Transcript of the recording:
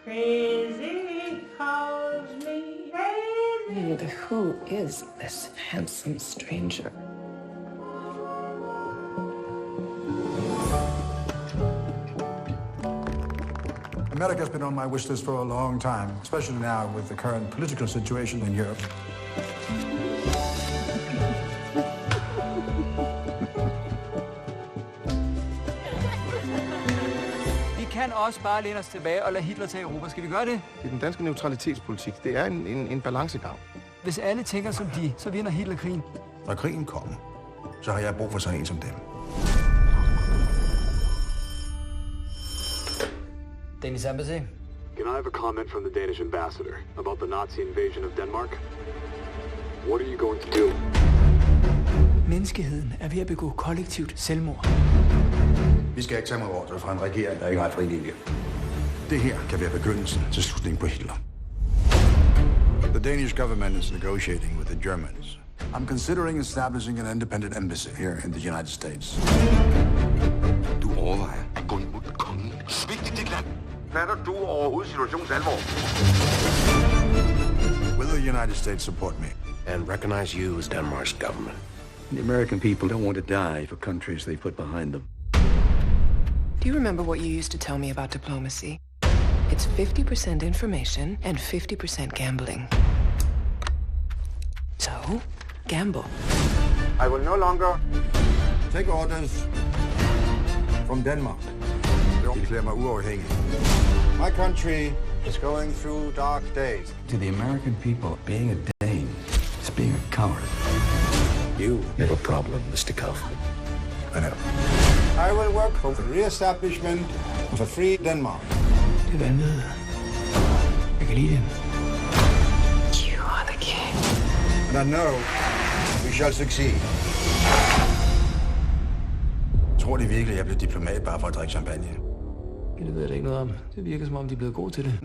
Crazy calls me crazy. And who is this handsome stranger? America's been on my wish list for a long time, especially now with the current political situation in Europe. Vi kan også bare læne os tilbage og lade Hitler tage Europa. Skal vi gøre det? Det er den danske neutralitetspolitik. Det er en balancegang. Hvis alle tænker som de, så vinder Hitler krigen. Når krigen kommer, så har jeg brug for sådan en som dem. Danish Embassy. Can I have a comment from the Danish ambassador about the Nazi invasion of Denmark? What are you going to do? Menneskeheden er ved at begå kollektivt selvmord. Vi skal ikke tage mig ordre fra en regering, der ikke har fri linje. Det her kan være begyndelsen til slutningen på Hitler. The Danish government is negotiating with the Germans. I'm considering establishing an independent embassy here in the United States. Du overvejer at gå imod kongen. Svigt i dit land. Fatter du overhovedet situationens alvor? Will the United States support me? And recognize you as Denmark's government. The American people don't want to die for countries they put behind them. Do you remember what you used to tell me about diplomacy? It's 50% information and 50% gambling. So, gamble. I will no longer take orders from Denmark. Jeg erklærer mig uafhængig. My country is going through dark days. To the American people, being a Dane is being a coward. You have a problem, Mr. Kaufman. I know. I will work for the re-establishment of a free Denmark. Det er vanvittigt. Jeg kan lide det. You are the king. And I know we shall succeed. Tror de virkelig, at jeg blev diplomat bare for at drikke champagne? Det ved jeg da ikke noget om. Det virker som om, de er blevet gode til det.